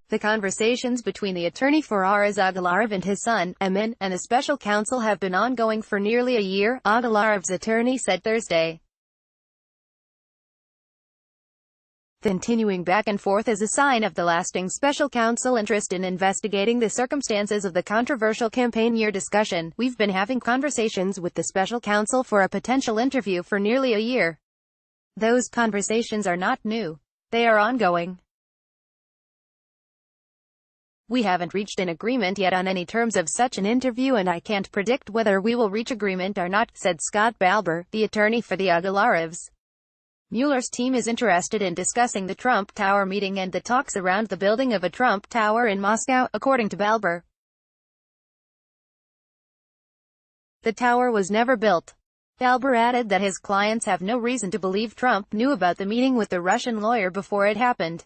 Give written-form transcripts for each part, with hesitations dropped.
The conversations between the attorney for Aras Agalarov and his son, Emin, and the special counsel have been ongoing for nearly a year, Agalarov's attorney said Thursday. The continuing back and forth is a sign of the lasting special counsel interest in investigating the circumstances of the controversial campaign year discussion. We've been having conversations with the special counsel for a potential interview for nearly a year. Those conversations are not new. They are ongoing. We haven't reached an agreement yet on any terms of such an interview, and I can't predict whether we will reach agreement or not, said Scott Balber, the attorney for the Agalarovs. Mueller's team is interested in discussing the Trump Tower meeting and the talks around the building of a Trump Tower in Moscow, according to Balber. The tower was never built. Balber added that his clients have no reason to believe Trump knew about the meeting with the Russian lawyer before it happened.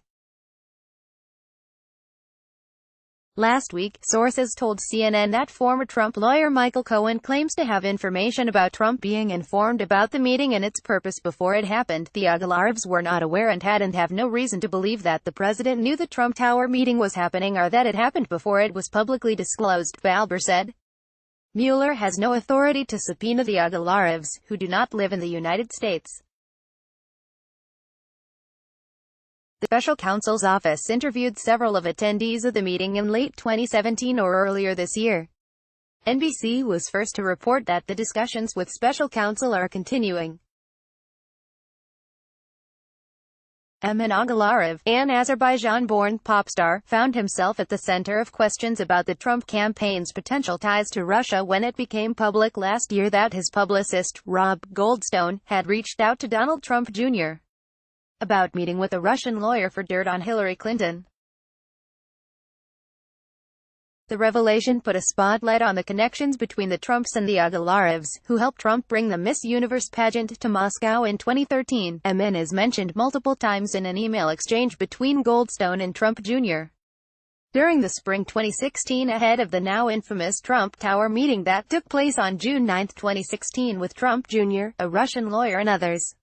Last week, sources told CNN that former Trump lawyer Michael Cohen claims to have information about Trump being informed about the meeting and its purpose before it happened. The Agalarovs were not aware and have no reason to believe that the president knew the Trump Tower meeting was happening or that it happened before it was publicly disclosed, Balber said. Mueller has no authority to subpoena the Agalarovs, who do not live in the United States. The special counsel's office interviewed several of attendees of the meeting in late 2017 or earlier this year. NBC was first to report that the discussions with special counsel are continuing. Emin Agalarov, an Azerbaijan-born pop star, found himself at the center of questions about the Trump campaign's potential ties to Russia when it became public last year that his publicist, Rob Goldstone, had reached out to Donald Trump Jr. about meeting with a Russian lawyer for dirt on Hillary Clinton. The revelation put a spotlight on the connections between the Trumps and the Agalarovs, who helped Trump bring the Miss Universe pageant to Moscow in 2013. Emin is mentioned multiple times in an email exchange between Goldstone and Trump Jr. during the spring 2016 ahead of the now infamous Trump Tower meeting that took place on June 9, 2016 with Trump Jr., a Russian lawyer and others.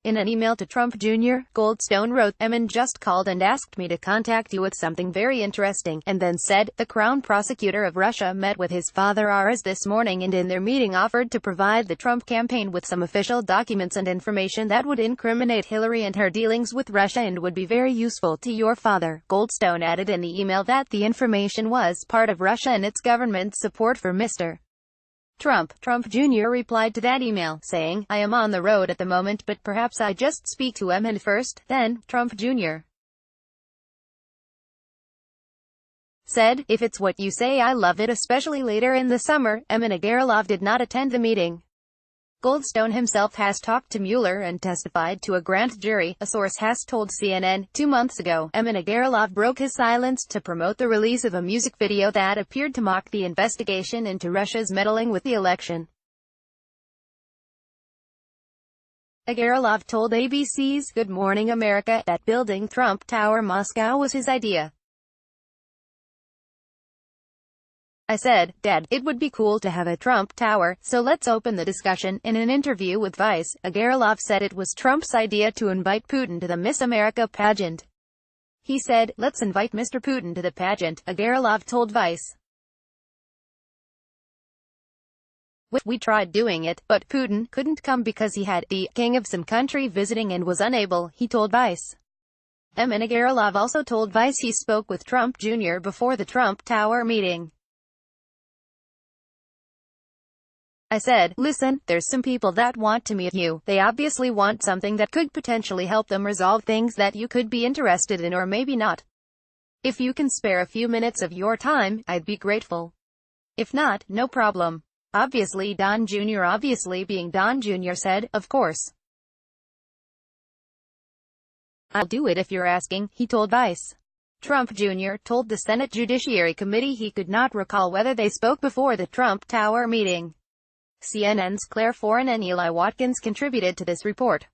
In an email to Trump Jr., Goldstone wrote, "Emin just called and asked me to contact you with something very interesting," and then said, "The Crown Prosecutor of Russia met with his father Aras this morning and in their meeting offered to provide the Trump campaign with some official documents and information that would incriminate Hillary and her dealings with Russia and would be very useful to your father." Goldstone added in the email that the information was part of Russia and its government's support for Mr. Trump. Trump Jr. replied to that email, saying, "I am on the road at the moment, but perhaps I just speak to Emin first." Then, Trump Jr. said, "If it's what you say, I love it." Especially later in the summer, Emin Agalarov did not attend the meeting. Goldstone himself has talked to Mueller and testified to a grand jury, a source has told CNN. 2 months ago, Emin Agalarov broke his silence to promote the release of a music video that appeared to mock the investigation into Russia's meddling with the election. Agalarov told ABC's Good Morning America that building Trump Tower Moscow was his idea. "I said, Dad, it would be cool to have a Trump Tower, so let's open the discussion." In an interview with Vice, Agalarov said it was Trump's idea to invite Putin to the Miss America pageant. He said, "Let's invite Mr. Putin to the pageant," Agalarov told Vice. "We tried doing it, but Putin couldn't come because he had the king of some country visiting and was unable," he told Vice. Emin Agalarov also told Vice he spoke with Trump Jr. before the Trump Tower meeting. "I said, listen, there's some people that want to meet you. They obviously want something that could potentially help them resolve things that you could be interested in or maybe not. If you can spare a few minutes of your time, I'd be grateful. If not, no problem." Obviously Don Jr. obviously being Don Jr. said, "Of course. I'll do it if you're asking," he told Vice. Trump Jr. told the Senate Judiciary Committee he could not recall whether they spoke before the Trump Tower meeting. CNN's Claire Foran and Eli Watkins contributed to this report.